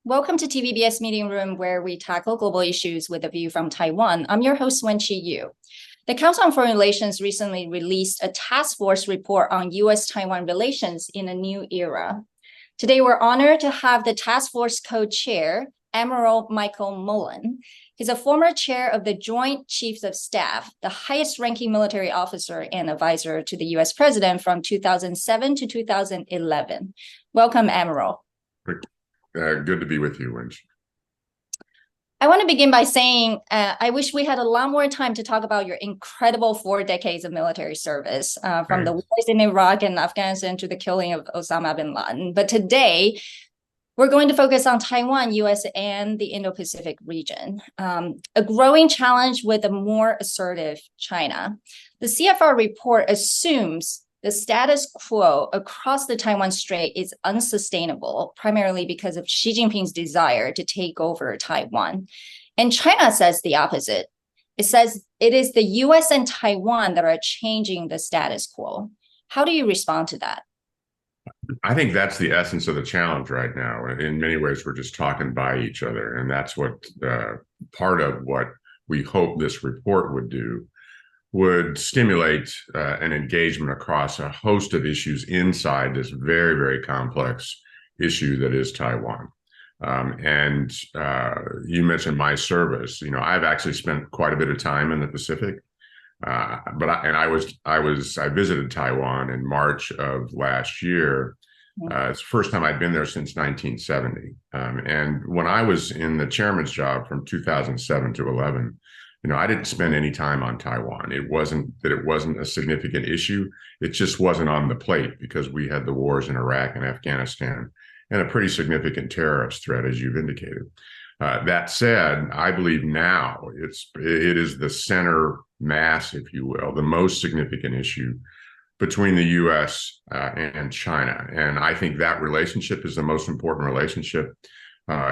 Welcome to TVBS Meeting Room, where we tackle global issues with a view from Taiwan. I'm your host, Wenqi Yu. The Council on Foreign Relations recently released a task force report on US-Taiwan relations in a new era. Today, we're honored to have the task force co-chair, Admiral Michael Mullen. He's a former chair of the Joint Chiefs of Staff, the highest-ranking military officer and advisor to the U.S. president from 2007 to 2011. Welcome, Admiral. Good to be with you, Wenqi. I want to begin by saying I wish we had a lot more time to talk about your incredible 4 decades of military service, from the wars in Iraq and Afghanistan to the killing of Osama bin Laden. But today, we're going to focus on Taiwan, US, and the Indo-Pacific region, a growing challenge with a more assertive China. The CFR report assumes the status quo across the Taiwan Strait is unsustainable, primarily because of Xi Jinping's desire to take over Taiwan. And China says the opposite. It says it is the US and Taiwan that are changing the status quo. How do you respond to that? I think that's the essence of the challenge right now. In many ways, we're just talking by each other. And that's what part of what we hope this report would do, would stimulate an engagement across a host of issues inside this very, very complex issue that is Taiwan. And you mentioned my service. You know, I've actually spent quite a bit of time in the Pacific, but I visited Taiwan in March of last year. It's the first time I'd been there since 1970. And when I was in the chairman's job from 2007 to 11, you know, I didn't spend any time on Taiwan. It wasn't that it wasn't a significant issue. It just wasn't on the plate because we had the wars in Iraq and Afghanistan and a pretty significant terrorist threat, as you've indicated. That said, I believe now it is the center mass, if you will, the most significant issue between the U.S. And China. And I think that relationship is the most important relationship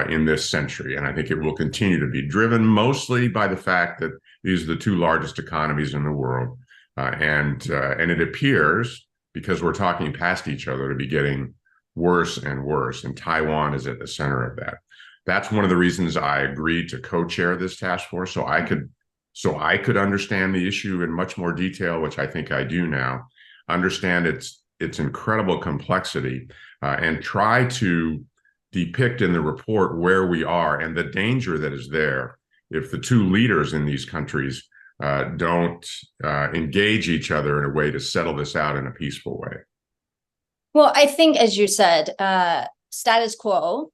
in this century. And I think it will continue to be driven mostly by the fact that these are the two largest economies in the world. And it appears, because we're talking past each other, to be getting worse and worse. And Taiwan is at the center of that. That's one of the reasons I agreed to co-chair this task force, so I could understand the issue in much more detail, which I think I do now, understand its incredible complexity, and try to depict in the report where we are and the danger that is there if the two leaders in these countries don't engage each other in a way to settle this out in a peaceful way. Well, I think, as you said, status quo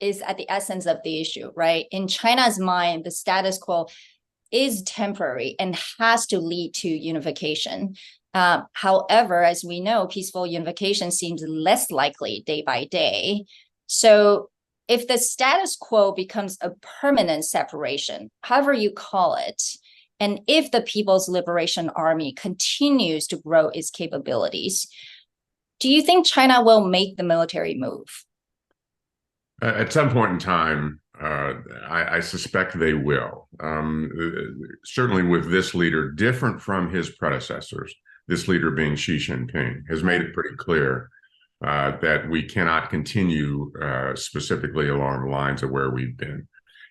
is at the essence of the issue, right? In China's mind, the status quo is temporary and has to lead to unification. However, as we know, peaceful unification seems less likely day by day. So if the status quo becomes a permanent separation, however you call it, and if the People's Liberation Army continues to grow its capabilities, do you think China will make the military move? At some point in time, I suspect they will. Certainly with this leader, different from his predecessors, this leader being Xi Jinping, has made it pretty clear that we cannot continue specifically along the lines of where we've been.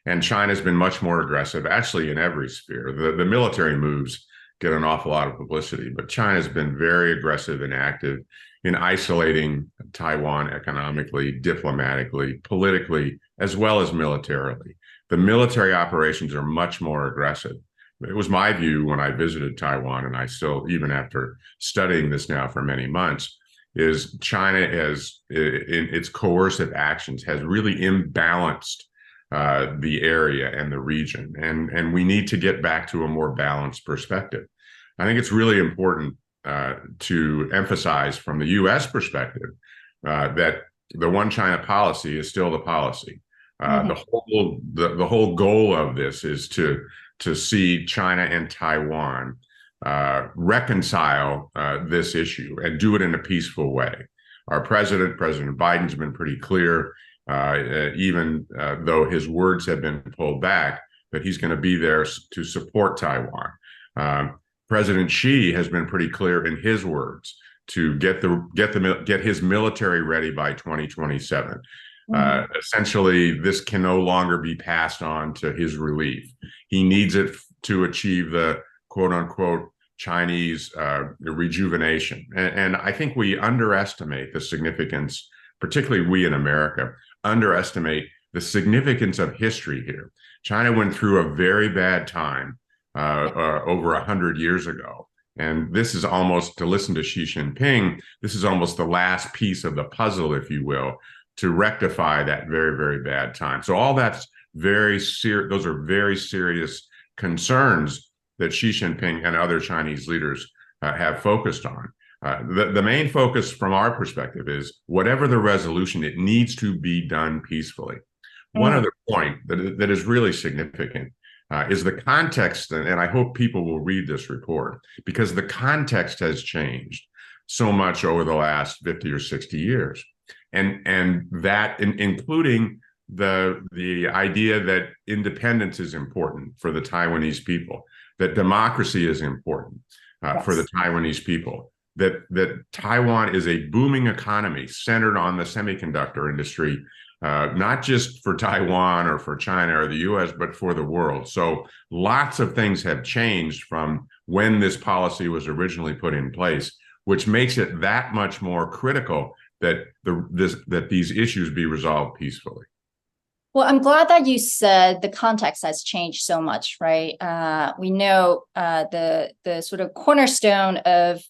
And China's been much more aggressive, actually in every sphere. The military moves get an awful lot of publicity, but China's been very aggressive and active in isolating Taiwan economically, diplomatically, politically, as well as militarily. The military operations are much more aggressive. It was my view when I visited Taiwan, and I still, even after studying this now for many months, is China has, in its coercive actions, has really imbalanced the area and the region. And we need to get back to a more balanced perspective. I think it's really important to emphasize from the U.S. perspective that the one China policy is still the policy. The whole goal of this is to see China and Taiwan reconcile this issue and do it in a peaceful way. Our President Biden's been pretty clear, even though his words have been pulled back, that he's going to be there to support Taiwan. President Xi has been pretty clear in his words to get his military ready by 2027. Essentially, this can no longer be passed on to his relief. He needs it to achieve the quote unquote Chinese rejuvenation. And I think we underestimate the significance, particularly we in America, underestimate the significance of history here. China went through a very bad time over 100 years ago. And this is almost, to listen to Xi Jinping, this is almost the last piece of the puzzle, if you will, to rectify that very, very bad time. So all that's very serious. Those are very serious concerns that Xi Jinping and other Chinese leaders have focused on. The main focus from our perspective is whatever the resolution, it needs to be done peacefully. One other point that is really significant is the context, and I hope people will read this report, because the context has changed so much over the last 50 or 60 years. And that, including the idea that independence is important for the Taiwanese people, that democracy is important for the Taiwanese people, that Taiwan is a booming economy centered on the semiconductor industry, not just for Taiwan or for China or the US, but for the world. So lots of things have changed from when this policy was originally put in place, which makes it that much more critical that these issues be resolved peacefully. Well, I'm glad that you said the context has changed so much, right? We know the sort of cornerstone of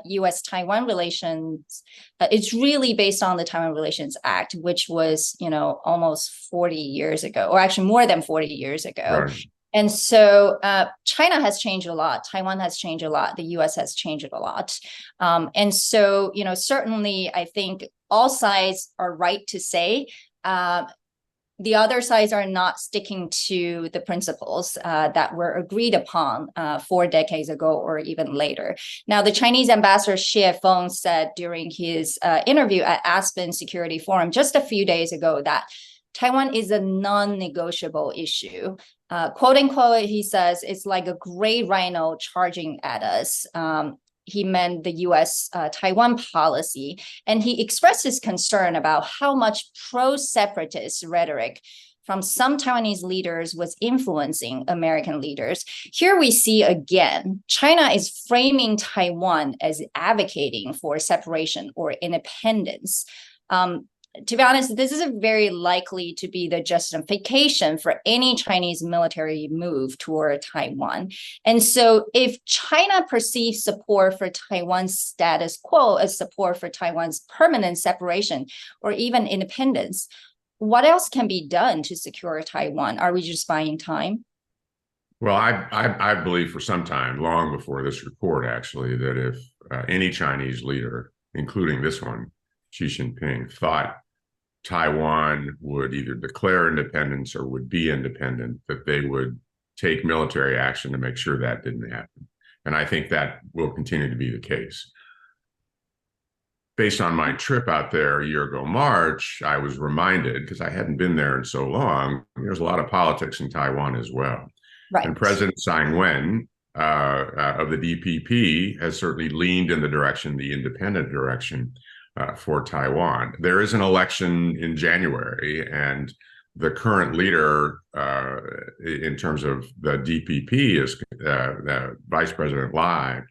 US-Taiwan relations, it's really based on the Taiwan Relations Act, which was, almost 40 years ago, or actually more than 40 years ago. Right. And so China has changed a lot. Taiwan has changed a lot. The US has changed a lot. And so, certainly I think all sides are right to say the other sides are not sticking to the principles that were agreed upon 4 decades ago or even later. Now, the Chinese ambassador Xie Feng said during his interview at Aspen Security Forum just a few days ago that Taiwan is a non-negotiable issue. Quote unquote, he says, it's like a gray rhino charging at us. He meant the US-Taiwan policy, and he expressed his concern about how much pro-separatist rhetoric from some Taiwanese leaders was influencing American leaders. Here we see again, China is framing Taiwan as advocating for separation or independence. To be honest, this is very likely to be the justification for any Chinese military move toward Taiwan. And so if China perceives support for Taiwan's status quo as support for Taiwan's permanent separation or even independence, what else can be done to secure Taiwan? Are we just buying time? Well, I believe for some time, long before this report actually, that if any Chinese leader, including this one, Xi Jinping, thought Taiwan would either declare independence or would be independent, that they would take military action to make sure that didn't happen. And I think that will continue to be the case. Based on my trip out there a year ago, March, I was reminded, because I hadn't been there in so long, there's a lot of politics in Taiwan as well. Right. And President Tsai Ing-wen of the DPP has certainly leaned in the direction, the independent direction, for Taiwan. There is an election in January, and the current leader in terms of the DPP is Vice President Lai,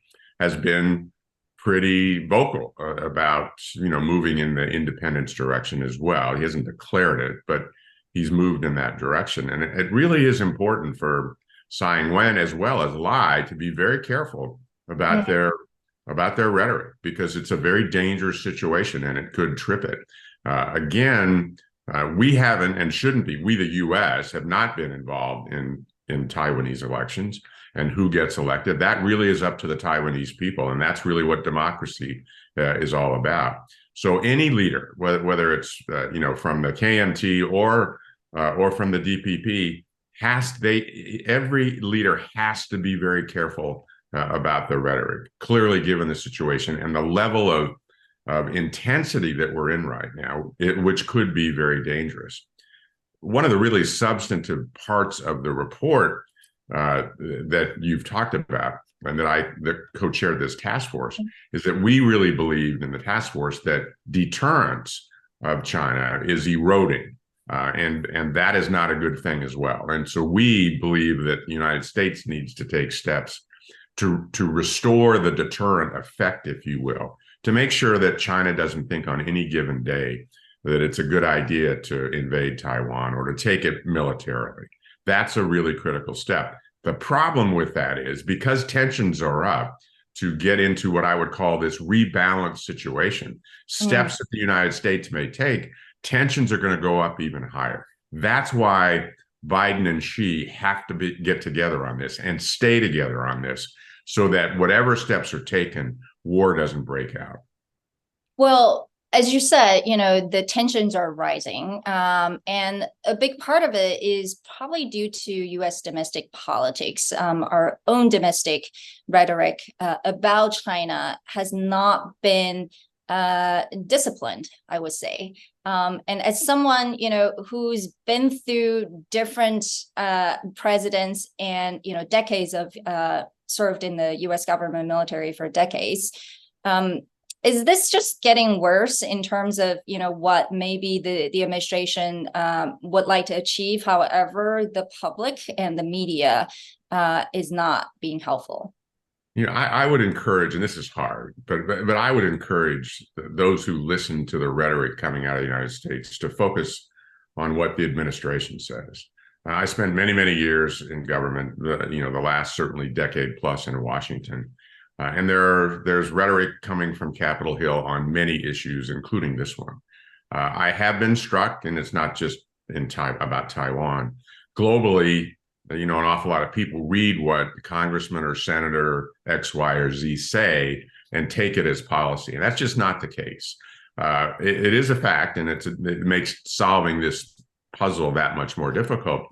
has been pretty vocal about moving in the independence direction as well. He hasn't declared it, but he's moved in that direction. And it really is important for Tsai Ing-wen as well as Lai to be very careful about their rhetoric, because it's a very dangerous situation and it could trip it. We haven't and shouldn't be. We, the U.S., have not been involved in Taiwanese elections and who gets elected. That really is up to the Taiwanese people, and that's really what democracy is all about. So any leader, whether it's from the KMT or from the DPP, every leader has to be very careful about the rhetoric, clearly given the situation and the level of intensity that we're in right now, which could be very dangerous. One of the really substantive parts of the report that you've talked about, and that co-chaired this task force, is that we really believed in the task force that deterrence of China is eroding. And that is not a good thing as well. And so we believe that the United States needs to take steps to restore the deterrent effect, if you will, to make sure that China doesn't think on any given day that it's a good idea to invade Taiwan or to take it militarily. That's a really critical step. The problem with that is because tensions are up, to get into what I would call this rebalance situation, steps that the United States may take, tensions are going to go up even higher. That's why Biden and Xi have to get together on this and stay together on this so that whatever steps are taken, war doesn't break out. Well, as you said, the tensions are rising. And a big part of it is probably due to U.S. domestic politics. Our own domestic rhetoric about China has not been disciplined, I would say. And as someone, who's been through different presidents and, decades of served in the U.S. government military for decades, is this just getting worse in terms of, what maybe the administration would like to achieve? However, the public and the media is not being helpful. I would encourage, and this is hard, but I would encourage those who listen to the rhetoric coming out of the United States to focus on what the administration says. I spent many, many years in government, the last certainly decade plus in Washington. And there's rhetoric coming from Capitol Hill on many issues, including this one. I have been struck, and it's not just about Taiwan. Globally, an awful lot of people read what congressman or senator X, Y, or Z say and take it as policy. And that's just not the case. It is a fact, and it makes solving this puzzle that much more difficult.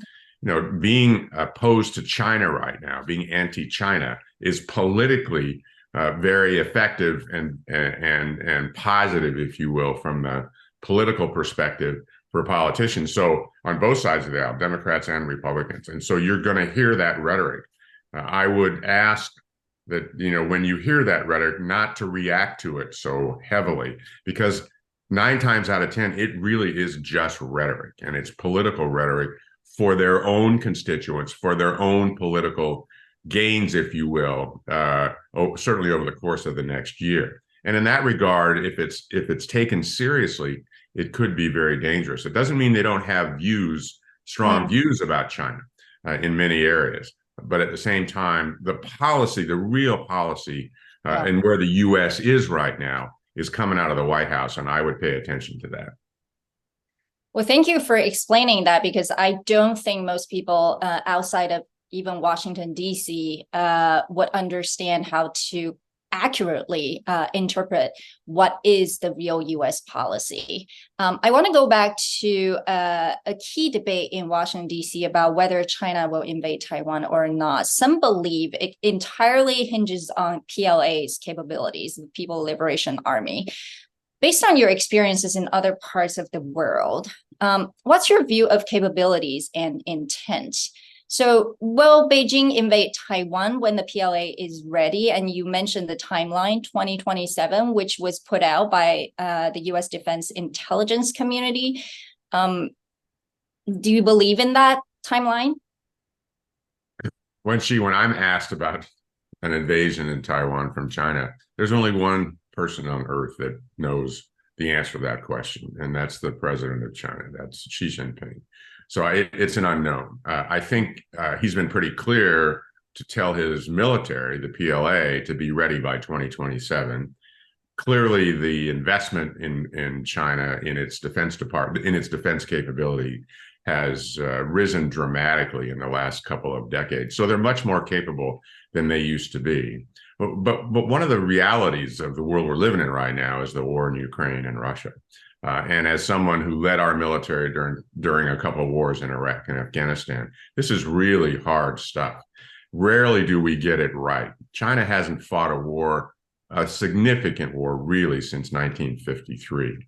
Being opposed to China right now, being anti-China, is politically very effective and positive, if you will, from the political perspective for politicians. So on both sides of the aisle, Democrats and Republicans. And so you're going to hear that rhetoric. I would ask that, when you hear that rhetoric, not to react to it so heavily, because 9 times out of 10, it really is just rhetoric, and it's political rhetoric for their own constituents, for their own political gains, if you will, certainly over the course of the next year. And in that regard, if it's taken seriously, it could be very dangerous. It doesn't mean they don't have strong views about China in many areas. But at the same time, the real policy, and where the U.S. is right now is coming out of the White House, and I would pay attention to that. Well, thank you for explaining that, because I don't think most people outside of even Washington, D.C. Would understand how to accurately interpret what is the real U.S. policy. I want to go back to a key debate in Washington, D.C. about whether China will invade Taiwan or not. Some believe it entirely hinges on PLA's capabilities, the People Liberation Army. Based on your experiences in other parts of the world, what's your view of capabilities and intent? So will Beijing invade Taiwan when the PLA is ready? And you mentioned the timeline, 2027, which was put out by the U.S. Defense Intelligence Community. Do you believe in that timeline? When I'm asked about an invasion in Taiwan from China, there's only one person on earth that knows the answer to that question, and that's the president of China. That's Xi Jinping. So it's an unknown. I think he's been pretty clear to tell his military, the PLA, to be ready by 2027. Clearly, the investment in China, in its defense department, in its defense capability, has risen dramatically in the last couple of decades. So they're much more capable than they used to be. But one of the realities of the world we're living in right now is the war in Ukraine and Russia. And as someone who led our military during a couple of wars in Iraq and Afghanistan, this is really hard stuff. Rarely do we get it right. China hasn't fought a significant war, really, since 1953,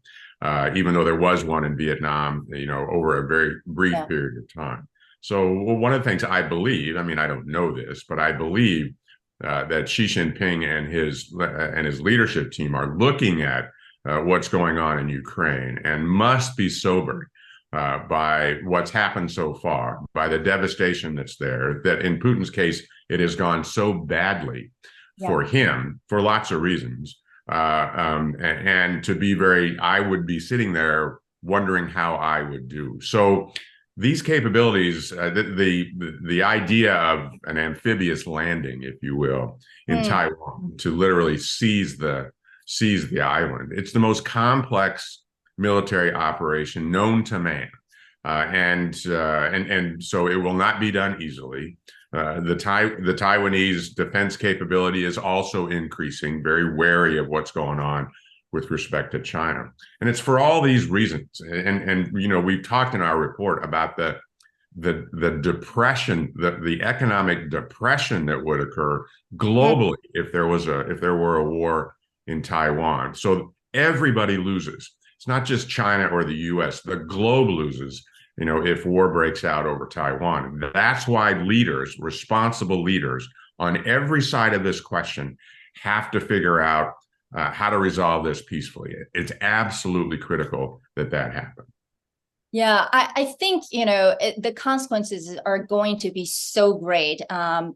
even though there was one in Vietnam, over a very brief period of time. So one of the things I believe, I don't know this, but I believe that Xi Jinping and his leadership team are looking at what's going on in Ukraine and must be sobered by what's happened so far, by the devastation that's there, that in Putin's case, it has gone so badly for him for lots of reasons. And to be I would be sitting there wondering how I would do. So these capabilities, the idea of an amphibious landing, if you will, in Taiwan to literally seize the island. It's the most complex military operation known to man, and so it will not be done easily. The Taiwanese defense capability is also increasing, very wary of what's going on with respect to China, and it's for all these reasons. And we've talked in our report about the depression, the economic depression that would occur globally if there were a war in Taiwan. So everybody loses. It's not just China or the US. The globe loses, if war breaks out over Taiwan. That's why responsible leaders on every side of this question have to figure out how to resolve this peacefully. It's absolutely critical that happen. Yeah, I think, the consequences are going to be so great,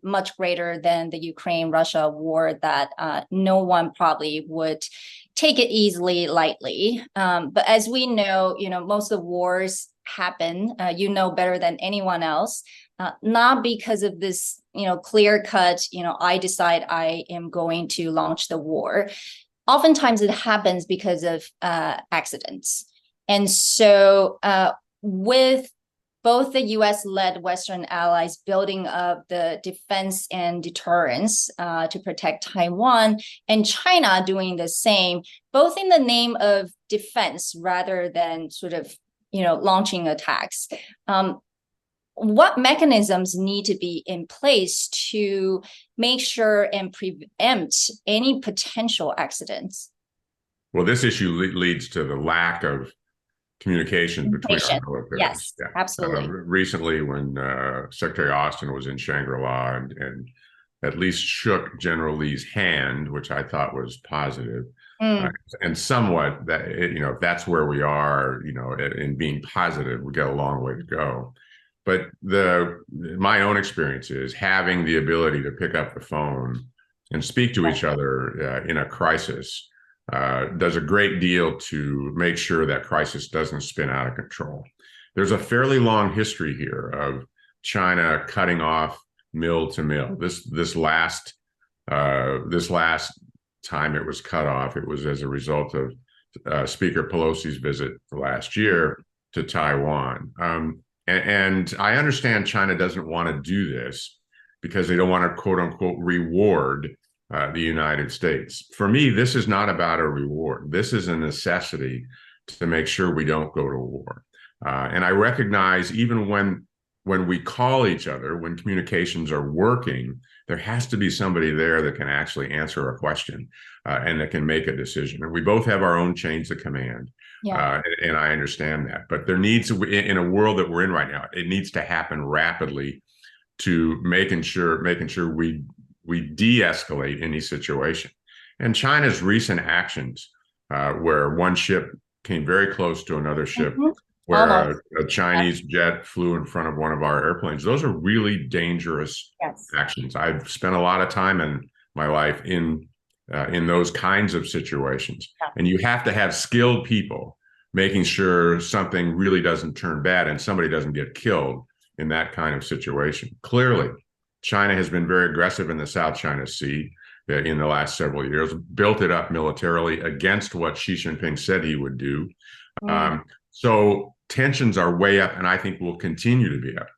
much greater than the Ukraine-Russia war, that no one probably would take it lightly. But as we know, most of the wars happen, better than anyone else, not because of this, clear cut, I decide I am going to launch the war. Oftentimes it happens because of accidents. And so with both the US-led Western allies building up the defense and deterrence to protect Taiwan, and China doing the same, both in the name of defense rather than sort of, launching attacks, what mechanisms need to be in place to make sure and preempt any potential accidents? Well, this issue leads to the lack of communication between our militaries. Yes, absolutely. Recently, when Secretary Austin was in Shangri-La and at least shook General Lee's hand, which I thought was positive, and somewhat that, if that's where we are, in being positive, we got a long way to go. But my own experience is having the ability to pick up the phone and speak to each other in a crisis does a great deal to make sure that crisis doesn't spin out of control. There's a fairly long history here of China cutting off mill to mill. This last time it was cut off, it was as a result of Speaker Pelosi's visit last year to Taiwan. And I understand China doesn't want to do this because they don't want to, quote unquote, reward the United States. For me, this is not about a reward. This is a necessity to make sure we don't go to war. And I recognize even when we call each other, when communications are working, there has to be somebody there that can actually answer a question and that can make a decision. And we both have our own chains of command. Yeah. And I understand that. But there needs to, in a world that we're in right now, it needs to happen rapidly to making sure we de-escalate any situation. And China's recent actions, where one ship came very close to another ship, where a Chinese jet flew in front of one of our airplanes, those are really dangerous actions. I've spent a lot of time in my life in those kinds of situations. And you have to have skilled people making sure something really doesn't turn bad and somebody doesn't get killed in that kind of situation. Clearly, China has been very aggressive in the South China Sea in the last several years, built it up militarily against what Xi Jinping said he would do. So tensions are way up, and I think will continue to be up.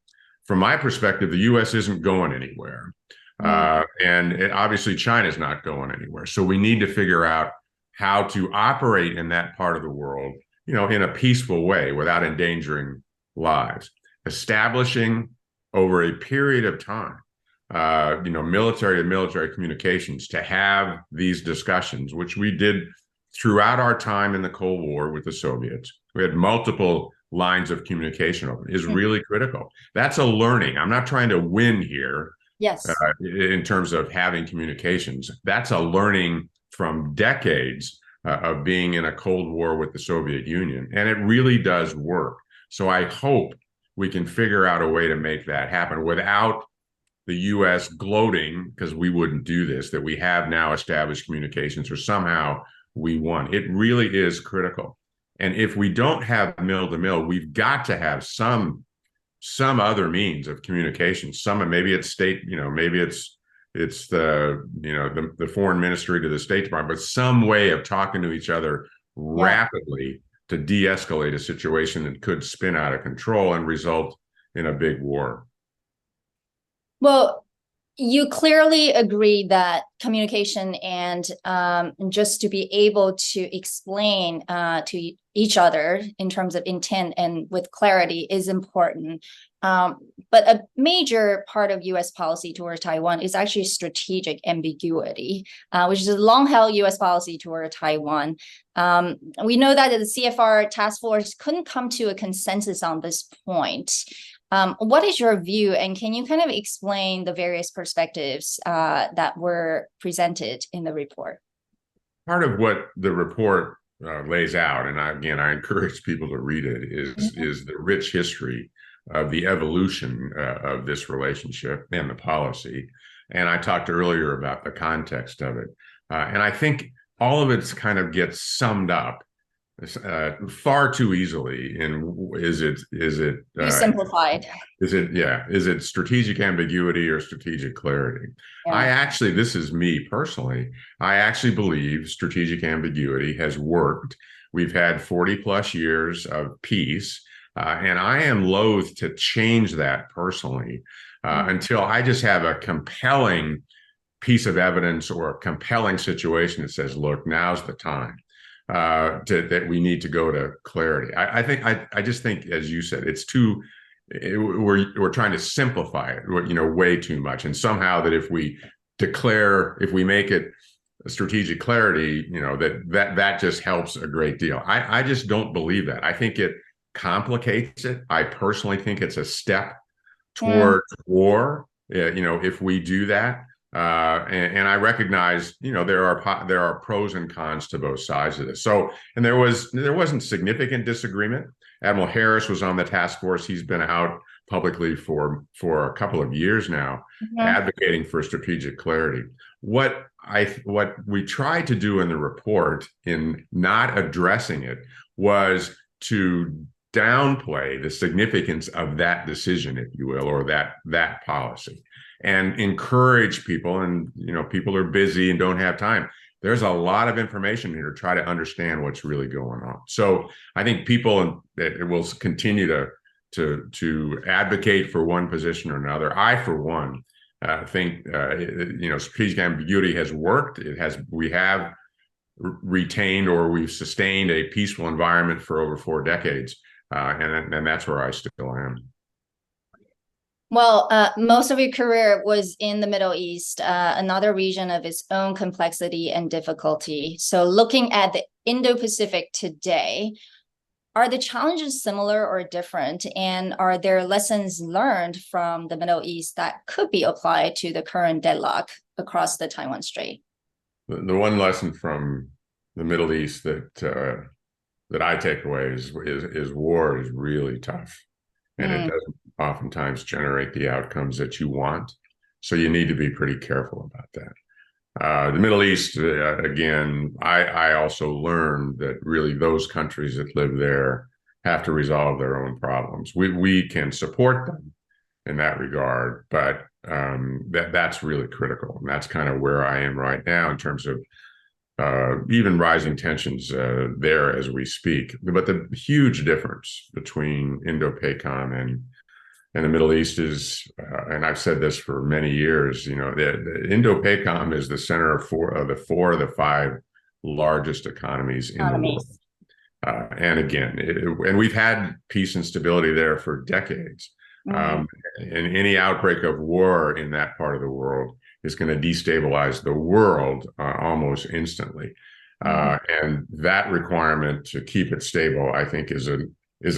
From my perspective, the U.S. isn't going anywhere. And obviously China's not going anywhere. So we need to figure out how to operate in that part of the world, in a peaceful way without endangering lives. Establishing over a period of time, military to military communications to have these discussions, which we did throughout our time in the Cold War with the Soviets. We had multiple lines of communication open, is really critical. That's a learning. I'm not trying to win here. Yes. In terms of having communications, that's a learning from decades of being in a Cold War with the Soviet Union. And it really does work. So I hope we can figure out a way to make that happen without the U.S. gloating, because we wouldn't do this, that we have now established communications or somehow we won. It really is critical. And if we don't have mill-to-mill, we've got to have some other means of communication. Maybe it's state, maybe it's the foreign ministry to the State Department, but some way of talking to each other rapidly to de-escalate a situation that could spin out of control and result in a big war. Well, you clearly agree that communication and just to be able to explain to each other in terms of intent and with clarity is important. But a major part of U.S. policy toward Taiwan is actually strategic ambiguity, which is a long-held U.S. policy toward Taiwan. We know that the CFR task force couldn't come to a consensus on this point. What is your view, and can you kind of explain the various perspectives that were presented in the report? Part of what the report lays out, and I encourage people to read it, is the rich history of the evolution of this relationship and the policy. And I talked earlier about the context of it. And I think all of it kind of gets summed up far too easily. And is it simplified? Is it strategic ambiguity or strategic clarity? Yeah. This is me personally, I actually believe strategic ambiguity has worked. We've had 40 plus years of peace. And I am loath to change that personally until I just have a compelling piece of evidence or a compelling situation that says, look, now's the time that we need to go to clarity. I just think, as you said, we're trying to simplify it, way too much. And somehow that if we make it a strategic clarity, that just helps a great deal. I just don't believe that. I think it complicates it. I personally think it's a step toward war, if we do that. And I recognize, there are pros and cons to both sides of this. So, and there wasn't significant disagreement. Admiral Harris was on the task force. He's been out publicly for a couple of years now, advocating for strategic clarity. What we tried to do in the report, in not addressing it, was to downplay the significance of that decision, if you will, or that policy, and encourage people. And people are busy and don't have time. There's a lot of information here to try to understand what's really going on. So I think people will continue to advocate for one position or another. I, for one, think strategic ambiguity has worked. We have retained, or we've sustained, a peaceful environment for over 4 decades. And that's where I still am. Well, most of your career was in the Middle East, another region of its own complexity and difficulty. So looking at the Indo-Pacific today, are the challenges similar or different? And are there lessons learned from the Middle East that could be applied to the current deadlock across the Taiwan Strait? The one lesson from the Middle East that I take away is war is really tough, and it doesn't oftentimes generate the outcomes that you want. So you need to be pretty careful about that. The Middle East, again, I also learned that really those countries that live there have to resolve their own problems. We can support them in that regard, but that's really critical. And that's kind of where I am right now in terms of even rising tensions there as we speak. But the huge difference between Indo-PACOM and the Middle East is, and I've said this for many years, the Indo-PACOM is the center of four of the 5 largest economies in the world. And again, and we've had peace and stability there for decades. And any outbreak of war in that part of the world is going to destabilize the world almost instantly. And that requirement to keep it stable, I think, is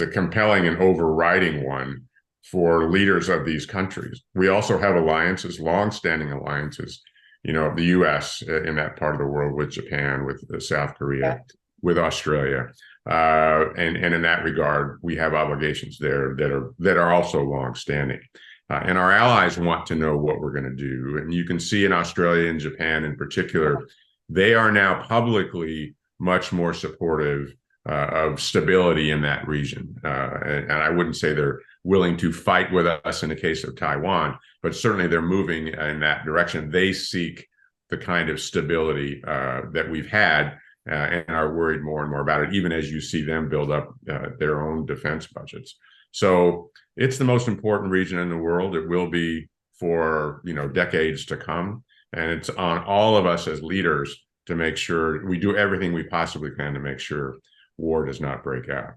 a compelling and overriding one for leaders of these countries. We also have alliances, long-standing alliances the U.S. in that part of the world, with Japan, with South Korea, with Australia. And in that regard, we have obligations there that are also longstanding. And our allies want to know what we're going to do. And you can see in Australia and Japan in particular, they are now publicly much more supportive of stability in that region. And I wouldn't say they're willing to fight with us in the case of Taiwan, but certainly they're moving in that direction. They seek the kind of stability that we've had and are worried more and more about it, even as you see them build up their own defense budgets. So it's the most important region in the world. It will be for decades to come. And it's on all of us as leaders to make sure we do everything we possibly can to make sure war does not break out.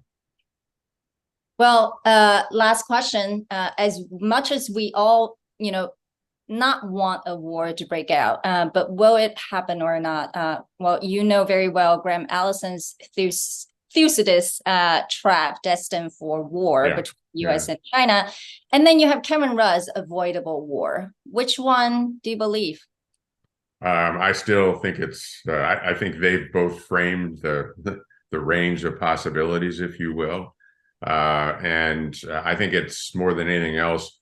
Well, last question. As much as we all, not want a war to break out, but will it happen or not? Well, very well Graham Allison's Thucydides trap destined for war between the U.S. and China. And then you have Kevin Rudd's avoidable war. Which one do you believe? I still think it's, I think they've both framed the range of possibilities, if you will. And I think it's more than anything else,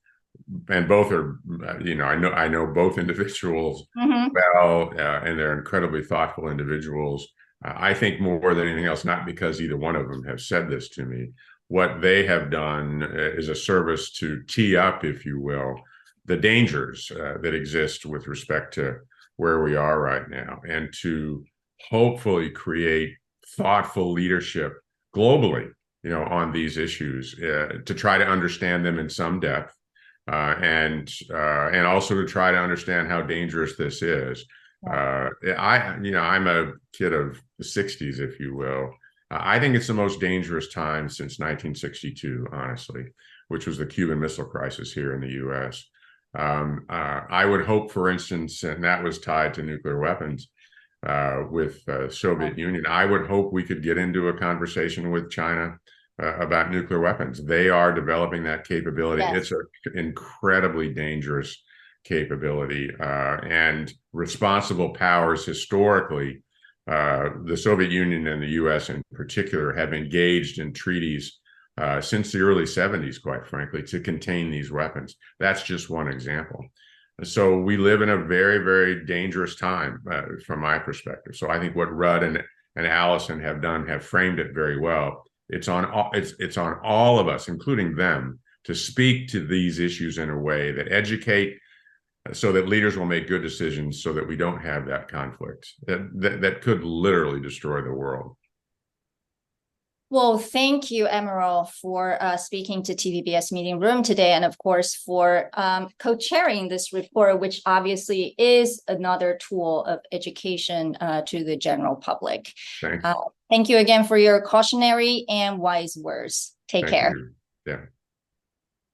and both are, I know both individuals well, and they're incredibly thoughtful individuals. I think more than anything else, not because either one of them have said this to me, what they have done is a service to tee up, if you will, the dangers that exist with respect to where we are right now, and to hopefully create thoughtful leadership globally, on these issues, to try to understand them in some depth, and also to try to understand how dangerous this is. I'm a kid of the 60s, if you will. I think it's the most dangerous time since 1962, honestly, which was the Cuban Missile Crisis here in the U.S. I would hope, for instance, and that was tied to nuclear weapons with the Soviet Union, I would hope we could get into a conversation with China about nuclear weapons. They are developing that capability. Yes. It's an incredibly dangerous capability, and responsible powers historically, the Soviet Union and the U.S. in particular, have engaged in treaties since the early 70s, quite frankly, to contain these weapons. That's just one example. So we live in a very, very dangerous time from my perspective. So I think what Rudd and Allison have done have framed it very well. It's on all of us, including them, to speak to these issues in a way that educate, so that leaders will make good decisions, so that we don't have that conflict that could literally destroy the world. Well, thank you, Admiral, for speaking to TVBS Meeting Room today, and of course for co-chairing this report, which obviously is another tool of education to the general public. Thank you again for your cautionary and wise words. Take care. Yeah.